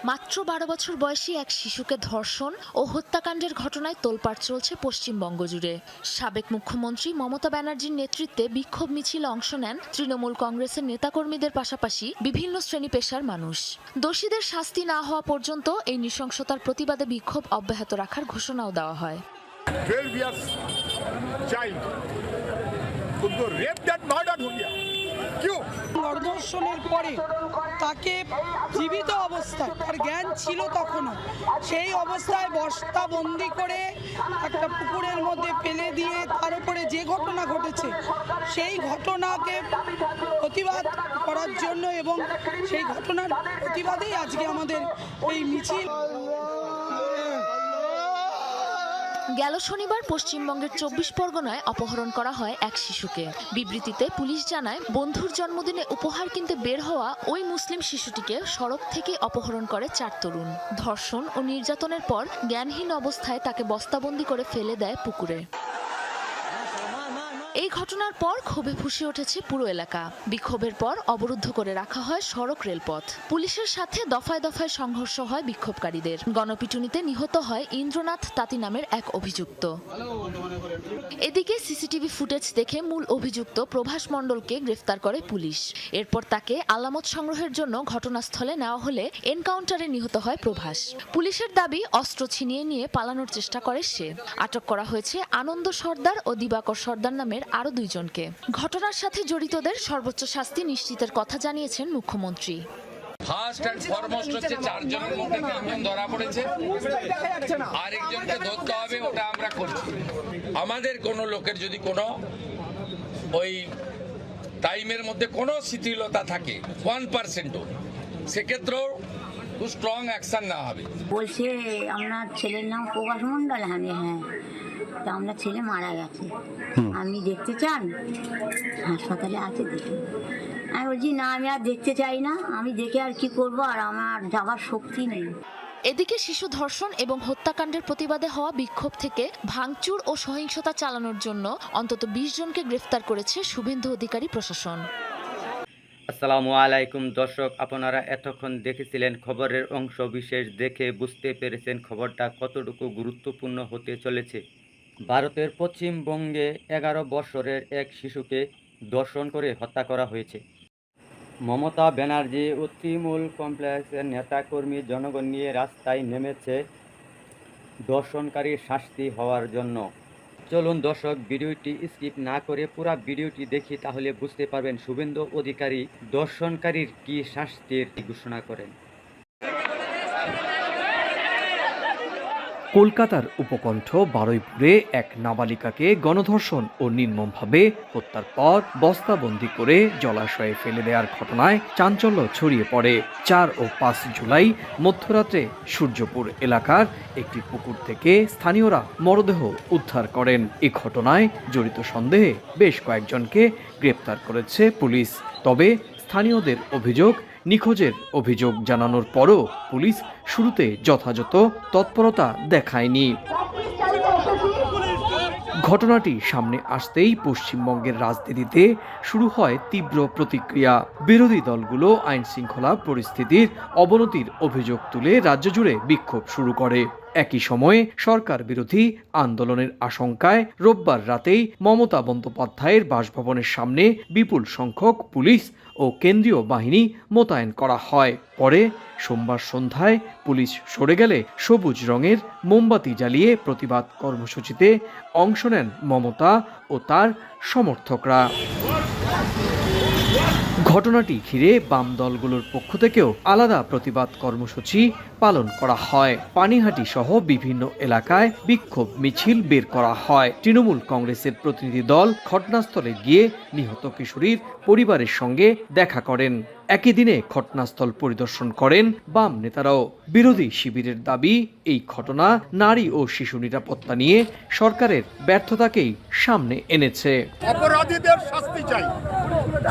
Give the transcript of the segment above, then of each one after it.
মাত্র 12 বছর বয়সী এক শিশুকে ধর্ষণ ও হত্যাকাণ্ডের ঘটনায় তোলপাড় চলছে পশ্চিমবঙ্গ জুড়ে। সাবেক মুখ্যমন্ত্রী মমতা ব্যানার্জির নেতৃত্বে বিক্ষোভ মিছিলে অংশ নেন তৃণমূল কংগ্রেসের নেতাকর্মীদের পাশাপাশি বিভিন্ন শ্রেণী পেশার মানুষ। দোষীদের শাস্তি না হওয়া পর্যন্ত এই নৃশংসতার প্রতিবাদে বিক্ষোভ অব্যাহত রাখার ঘোষণাও দেওয়া হয়। 12 years child उनको रेप दैट मर्डर हो गया क्यों? ধর্ষণের পরে তাকে জীবিত অবস্থায়, তার জ্ঞান ছিল তখনও, সেই অবস্থায় বস্তাবন্দি করে একটা পুকুরের মধ্যে ফেলে দিয়ে তার উপরে যে ঘটনা ঘটেছে সেই ঘটনাকে প্রতিবাদ করার জন্য এবং সেই ঘটনার প্রতিবাদেই আজকে আমাদের এই মিছিল। গেল শনিবার পশ্চিমবঙ্গের 24 পরগনায় অপহরণ করা হয় এক শিশুকে। বিবৃতিতে পুলিশ জানায়, বন্ধুর জন্মদিনে উপহার কিনতে বের হওয়া ওই মুসলিম শিশুটিকে সড়ক থেকে অপহরণ করে 4 তরুণ। ধর্ষণ ও নির্যাতনের পর জ্ঞানহীন অবস্থায় তাকে বস্তাবন্দি করে ফেলে দেয় পুকুরে। এই ঘটনার পর ক্ষোভে ফুঁসে উঠেছে পুরো এলাকা। বিক্ষোভের পর অবরুদ্ধ করে রাখা হয় সড়ক রেলপথ। পুলিশের সাথে দফায় দফায় সংঘর্ষ হয় বিক্ষোভকারীদের। গণপিটুনিতে নিহত হয় ইন্দ্রনাথ তাঁতি নামের এক অভিযুক্ত। এদিকে সিসিটিভি ফুটেজ দেখে মূল অভিযুক্ত প্রভাস মণ্ডলকে গ্রেফতার করে পুলিশ। এরপর তাকে আলামত সংগ্রহের জন্য ঘটনাস্থলে নেওয়া হলে এনকাউন্টারে নিহত হয় প্রভাস। পুলিশের দাবি, অস্ত্র ছিনিয়ে নিয়ে পালানোর চেষ্টা করে সে। আটক করা হয়েছে আনন্দ সর্দার ও দিবাকর সর্দার নামের আরো 2 জনকে। ঘটনার সাথে জড়িতদের সর্বোচ্চ শাস্তি নিশ্চিতের কথা জানিয়েছেন মুখ্যমন্ত্রী। ফার্স্ট এন্ড ফরমোস্ট হচ্ছে 4 জনের মধ্যে 3 জন ধরা পড়েছে, আরেকজনকে ধরতে হবে, ওটা আমরা করছি। আমাদের কোনো লোকের যদি কোনো ওই টাইমের মধ্যে কোনো শিথিলতা থাকে 1%ও, সেক্ষেত্রেও খুব স্ট্রং অ্যাকশন নেওয়া হবে। বলছে আপনার ছেলের নাম প্রভাস মণ্ডল। হ্যাঁ, তা আপনার ছেলে মারা গেছে, আপনি দেখতে চান? হাসপাতালে আছে, দেখুন। আমি বলছি না, আমি আর দেখতে চাই না, আমি দেখে আর কি করব, আর আমার যাবার শক্তি নেই। এদিকে শিশু ধর্ষণ এবং হত্যাকাণ্ডের প্রতিবাদে হওয়া বিক্ষোভ থেকে ভাঙচুর ও সহিংসতা চালানোর জন্য অন্তত 20 জনকে গ্রেফতার করেছে শুভেন্দু অধিকারী প্রশাসন। আসসালামু আলাইকুম দর্শক, আপনারা এতক্ষণ দেখেছিলেন খবরের অংশ বিশেষ। দেখে বুঝতে পেরেছেন খবরটা কতটুকু গুরুত্বপূর্ণ হতে চলেছে। ভারতের পশ্চিমবঙ্গে 11 বছরের এক শিশুকে ধর্ষণ করে হত্যা করা হয়েছে। মমতা ব্যানার্জি ও তৃণমূল কমপ্লেক্সের নেতাকর্মী জনগণ নিয়ে রাস্তায় নেমেছে ধর্ষণকারীর শাস্তি হওয়ার জন্য। চলুন দর্শক, ভিডিওটি স্কিপ না করে পুরো ভিডিওটি দেখি, তাহলে বুঝতে পারবেন শুভেন্দু অধিকারী ধর্ষণকারীর কি শাস্তির ঘোষণা করেন। কলকাতার উপকণ্ঠ বারুইপুরে এক নাবালিকাকে গণধর্ষণ ও নির্মমভাবে হত্যার পর বস্তাবন্দি করে জলাশয়ে ফেলে দেওয়ার ঘটনায় চাঞ্চল্য ছড়িয়ে পড়ে। 4 ও 5 জুলাই মধ্যরাত্রে সূর্যপুর এলাকার একটি পুকুর থেকে স্থানীয়রা মরদেহ উদ্ধার করেন। এ ঘটনায় জড়িত সন্দেহে বেশ কয়েকজনকে গ্রেপ্তার করেছে পুলিশ। তবে স্থানীয়দের অভিযোগ, নিখোঁজের অভিযোগ জানানোর পরও পুলিশ শুরুতে যথাযথ তৎপরতা দেখায়নি। ঘটনাটি সামনে আসতেই পশ্চিমবঙ্গের রাজনীতিতে শুরু হয় তীব্র প্রতিক্রিয়া। বিরোধী দলগুলো আইন শৃঙ্খলা পরিস্থিতির অবনতির অভিযোগ তুলে রাজ্য জুড়ে বিক্ষোভ শুরু করে। একই সময়ে সরকার বিরোধী আন্দোলনের আশঙ্কায় রোববার রাতেই মমতা বন্দ্যোপাধ্যায়ের বাসভবনের সামনে বিপুল সংখ্যক পুলিশ ও কেন্দ্রীয় বাহিনী মোতায়েন করা হয়। পরে সোমবার সন্ধ্যায় পুলিশ সরে গেলে সবুজ রঙের মোমবাতি জ্বালিয়ে প্রতিবাদ কর্মসূচিতে অংশ নেন মমতা ও তার সমর্থকরা। ঘটনাটি ঘিরে বাম দলগুলোর পক্ষ থেকেও আলাদা প্রতিবাদ কর্মসূচি পালন করা হয়। পানিহাটি সহ বিভিন্ন এলাকায় বিক্ষোভ মিছিল বের করা হয়। তৃণমূল কংগ্রেসের প্রতিনিধি দল ঘটনাস্থলে গিয়ে নিহত কিশোরীর পরিবারের সঙ্গে দেখা করেন। একই দিনে ঘটনাস্থল পরিদর্শন করেন বাম নেতারাও। বিরোধী শিবিরের দাবি, এই ঘটনা নারী ও শিশু নিরাপত্তা নিয়ে সরকারের ব্যর্থতাকেই সামনে এনেছে। অপরাধীদের শাস্তি চাই,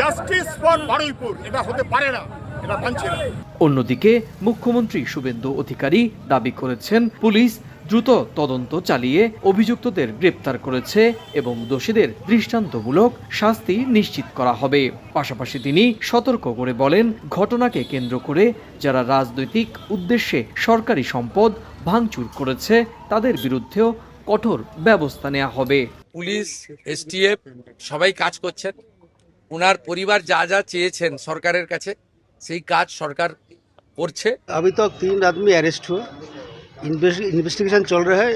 জাস্টিস ফর বারুইপুর, এটা হতে পারে না, এটা মানছে না। অন্যদিকে মুখ্যমন্ত্রী শুভেন্দু অধিকারী দাবি করেছেন পুলিশ দ্রুত তদন্ত চালিয়ে অভিযুক্তদের গ্রেপ্তার করেছে এবং দোষীদের দৃষ্টান্তমূলক শাস্তি নিশ্চিত করা হবে। পাশাপাশি তিনি সতর্ক করে বলেন, ঘটনাকে কেন্দ্র করে যারা রাজনৈতিক উদ্দেশ্যে সরকারি সম্পদ ভাঙচুর করেছে তাদের বিরুদ্ধেও কঠোর ব্যবস্থা নেওয়া হবে। পুলিশ, এসটিএফ সবাই কাজ করছেন। ওনার পরিবার যা যা চেয়েছেন সরকারের কাছে সেই কাজ সরকার করছে। अभी तक 3 आदमी अरेस्ट हुए, इन्वेस्टिगेशन चल रहा है।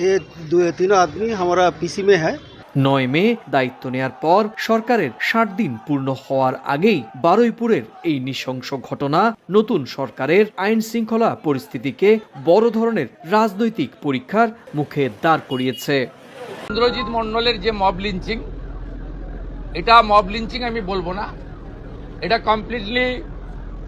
ये तीनों आदमी हमारा पीसी में है। 9 মে দায়িত্ব নেয়ার পর সরকারের 60 দিন পূর্ণ হওয়ার আগেই বারুইপুরের এই নৃশংস ঘটনা নতুন সরকারের আইন শৃঙ্খলা পরিস্থিতিকে বড় ধরনের রাজনৈতিক পরীক্ষার মুখে দাঁড় করিয়েছে। ইন্দ্রজিৎ মণ্ডলের যে মব লিঞ্চিং, এটা মব লিঞ্চিং আমি বলবো না, এটা কমপ্লিটলি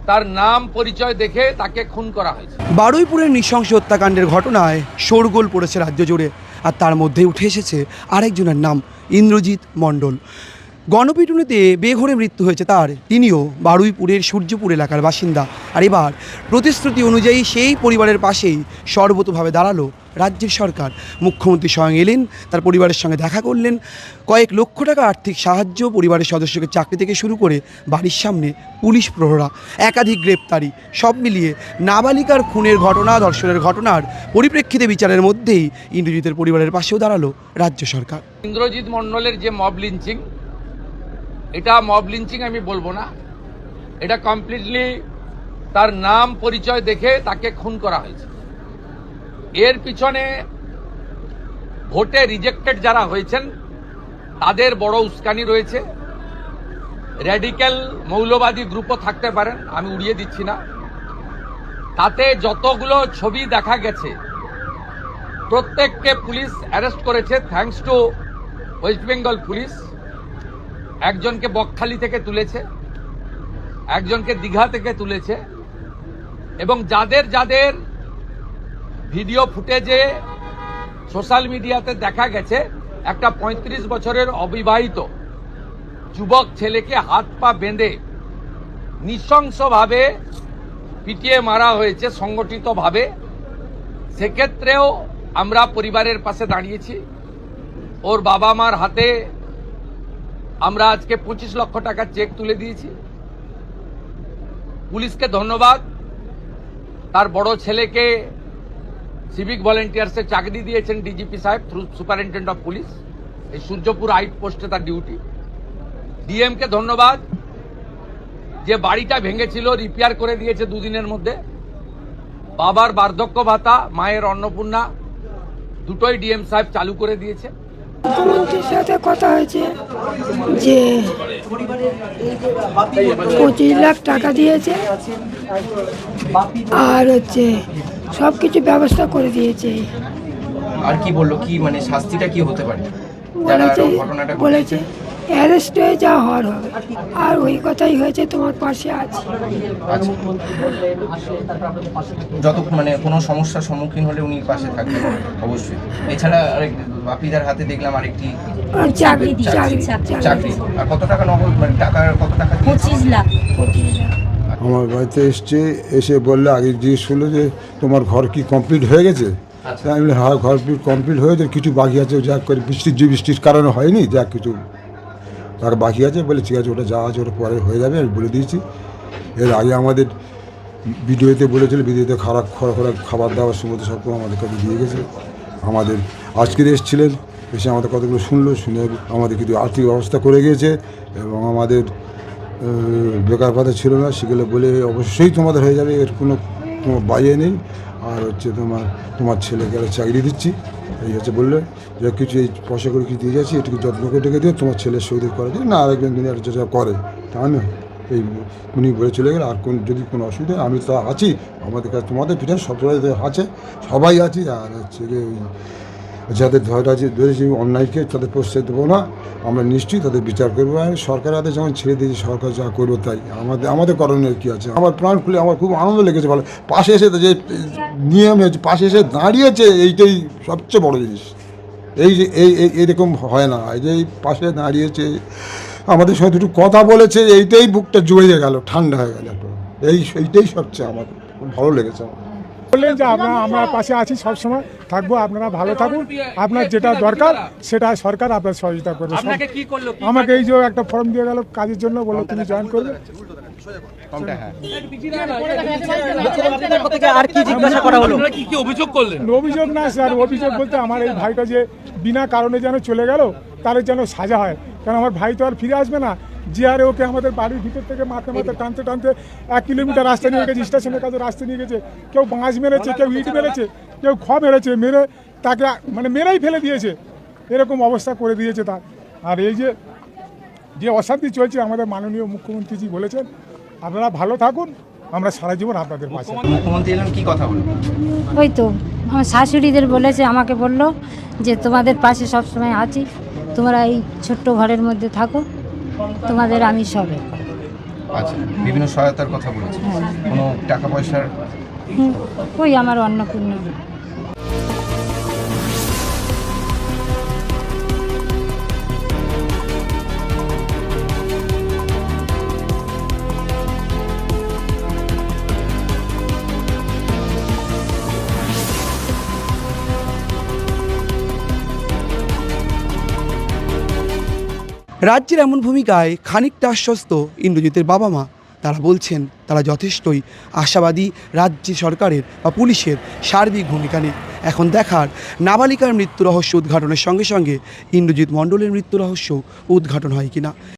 তার নাম পরিচয় দেখে তাকে খুন করা হয়েছে। বারুইপুরের নৃশংস হত্যাকাণ্ডের ঘটনায় শোরগোল পড়েছে রাজ্য জুড়ে, আর তার মধ্যেই উঠে এসেছে আরেকজনের নাম, ইন্দ্রজিৎ মণ্ডল। গণপিটুনিতে বেঘোরে মৃত্যু হয়েছে তার। তিনিও বারুইপুরের সূর্যপুর এলাকার বাসিন্দা। আর এবার প্রতিশ্রুতি অনুযায়ী সেই পরিবারের পাশেই সর্বতোভাবে দাঁড়ালো রাজ্যের সরকার। মুখ্যমন্ত্রী স্বয়ং এলেন, তার পরিবারের সঙ্গে দেখা করলেন। কয়েক লক্ষ টাকা আর্থিক সাহায্য, পরিবারের সদস্যকে চাকরি থেকে শুরু করে বাড়ির সামনে পুলিশ প্রহরা, একাধিক গ্রেপ্তারি, সব মিলিয়ে নাবালিকার খুনের ঘটনা, ধর্ষণের ঘটনার পরিপ্রেক্ষিতে বিচারের মধ্যেই ইন্দ্রজিতের পরিবারের পাশেও দাঁড়ালো রাজ্য সরকার। ইন্দ্রজিৎ মণ্ডলের যে মব লিঞ্চিং, এটা মব লিঞ্চিং আমি বলবো না, এটা কমপ্লিটলি তার নাম পরিচয় দেখে তাকে খুন করা হয়েছে। এর পিছনে ভোটে রিজেক্টেড যারা হয়েছেন তাদের বড় উস্কানি রয়েছে। র্যাডিক্যাল মৌলবাদী গ্রুপও থাকতে পারেন, আমি উড়িয়ে দিচ্ছি না। তাতে যতগুলো ছবি দেখা গেছে প্রত্যেককে পুলিশ অ্যারেস্ট করেছে, thanks to West Bengal police. একজনকে বকখালি থেকে তুলেছে, একজনকে দীঘা থেকে তুলেছে, এবং যাদের যাদের ভিডিও ফুটেজে সোশ্যাল মিডিয়াতে দেখা গেছে একটা 35 বছরের অবিবাহিত যুবক ছেলেকে হাত পা বেঁধে নৃশংসভাবে পিটিয়ে মারা হয়েছে সংগঠিতভাবে। সেক্ষেত্রেও আমরা পরিবারের পাশে দাঁড়িয়েছি। ওর বাবা মার হাতে আমরা আজকে 25 লক্ষ টাকার চেক তুলে দিয়েছি। পুলিশকে ধন্যবাদ, তার বড় ছেলেকে সিভিক ভলেন্টিয়ার্সে চাকরি দিয়েছেন ডিজিপি সাহেব থ্রু সুপারিনটেন্ডেন্ট অফ পুলিশ, এই সূর্যপুর আউট পোস্টে তার ডিউটি। ডিএমকে ধন্যবাদ যে বাড়িটা ভেঙেছিল রিপেয়ার করে দিয়েছে 2 দিনের মধ্যে। বাবার বার্ধক্য ভাতা, মায়ের অন্নপূর্ণা দুটোই ডিএম সাহেব চালু করে দিয়েছে। মুখ্যমন্ত্রীর সাথে কথা হয়েছে যে 25 লাখ টাকা দিয়েছে, আর সব কিছু ব্যবস্থা করে দিয়েছে। আর কি বললো, কি মানে শাস্তিটা কি হতে পারে? বলেছে অ্যারেস্ট হয়ে যা হওয়ার হবে, আর ওই কথাই হয়েছে তোমার পাশে আছে। যত মানে কোনো সমস্যার সম্মুখীন হলে উনি পাশে থাকবেন অবশ্যই। এছাড়া বাপিদার হাতে দেখলাম আরেকটি চাকরি। আর কত টাকা নগদ, মানে টাকা কত টাকা? 25 লাখ। আমার বাড়িতে এসে বললে, আগে জিজ্ঞেস করলো যে তোমার ঘর কি কমপ্লিট হয়ে গেছে? আমি বলি হ্যাঁ, ঘর কমপ্লিট হয়েছে, কিছু বাকি আছে, যা করে বৃষ্টির কারণে হয়নি, যা কিছু তার বাকি আছে। বলে ঠিক আছে, ওটা যা আছে ওটা পরে হয়ে যাবে, আমি বলে দিয়েছি। এর আগে আমাদের ভিডিওতে বলেছিল, ভিডিওতে খাবার দাবার সমস্ত সব আমাদের কাছে দিয়ে গেছে। আমাদের আজকের এসেছিলেন, এসে আমাদের কতগুলো শুনলো, শুনে আমাদের কিছু আর্থিক ব্যবস্থা করে গিয়েছে, এবং আমাদের বেকার ভাতা ছিল না, সেগুলো বলে অবশ্যই তোমাদের হয়ে যাবে, এর কোনো বাইরে নেই। আর তোমার ছেলেকে একটা চাকরি দিচ্ছি, এই হচ্ছে বললে যে কিছু এই পয়সা করে কিছু দিয়ে যাচ্ছি, এটুকু যত্ন করে রেখে দিও, তোমার ছেলের সৌদি করে দিও না, আরেকজন দিন আর যেটা করে তা না। এই উনি বলে চলে গেলে, আর যদি কোনো অসুবিধা আমি তো আছি, আমাদের কাছে তোমাদের পিঠে সবসময় আছে, সবাই আছি। আর হচ্ছে ওই যাদের ধরেছি অন্যায়কে তাদের প্রশ্রয় দেবো না, আমরা নিশ্চয়ই তাদের বিচার করবো। সরকার হাতে যখন ছেড়ে দিয়েছি, সরকার যা করবো তাই। আমাদের করণীয় কী আছে? আমার প্রাণ খুলে আমার খুব আনন্দ লেগেছে। ভালো পাশে এসে যে নিয়ম হয়েছে, পাশে এসে দাঁড়িয়েছে, এইটাই সবচেয়ে বড় জিনিস। এই যে এইরকম হয় না, এই যে পাশে দাঁড়িয়েছে, আমাদের সঙ্গে দুটো কথা বলেছে, এইটাই বুকটা জুড়ে গেল, ঠান্ডা হয়ে গেল। এইটাই সবচেয়ে আমার খুব ভালো লেগেছে। আমার বললেন যে আমরা পাশে আছি, সবসময় থাকবো, আপনারা ভালো থাকুন, আপনার যেটা দরকার সেটা সরকার আপনার সহযোগিতা করবে। আমাকে এই যে একটা ফর্ম দিয়ে গেল কাজের জন্য, বললো তুমি জয়েন করবে। অভিযোগ না স্যার, অভিযোগ বলতে আমার এই ভাইটা যে বিনা কারণে যেন চলে গেল তার যেন সাজা হয়, কারণ আমার ভাই তো আর ফিরে আসবে না। যে আরে ওকে আমাদের বাড়ির ভিতর থেকে মারতে মারতে টানতে টানতে 1 কিলোমিটার রাস্তা নিয়ে গেছে, স্টেশনের কাছে রাস্তা নিয়ে গেছে, কেউ বাঁশ মেরেছে, কেউ ইট মেরেছে, কেউ মেরেছে, মেরে তাকে মানে মেরেই ফেলে দিয়েছে, এরকম অবস্থা করে দিয়েছে তার। আর এই যে অশান্তি চলছে, আমাদের মাননীয় মুখ্যমন্ত্রীজি বলেছেন আপনারা ভালো থাকুন, আমরা সারা জীবন আপনাদের পাশে। মুখ্যমন্ত্রী এলেন, কি কথা বলবেন? ওই তো আমার শাশুড়িদের বলেছে, আমাকে বলল যে তোমাদের পাশে সবসময় আছি, তোমরা এই ছোট্ট ঘরের মধ্যে থাকো, তোমাদের আমি সবে। আচ্ছা, বিভিন্ন সহায়তার কথা বলেছে, কোনো টাকা পয়সার? ওই আমার অন্নপূর্ণা। রাজ্যের এমন ভূমিকায় খানিকটা আশ্বস্ত ইন্দ্রজিতের বাবা মা। তারা বলছেন তারা যথেষ্টই আশাবাদী রাজ্য সরকারের বা পুলিশের সার্বিক ভূমিকা নিয়ে। এখন দেখার নাবালিকার মৃত্যু রহস্য উদ্ঘাটনের সঙ্গে সঙ্গে ইন্দ্রজিৎ মণ্ডলের মৃত্যু রহস্য উদ্ঘাটন হয় কিনা।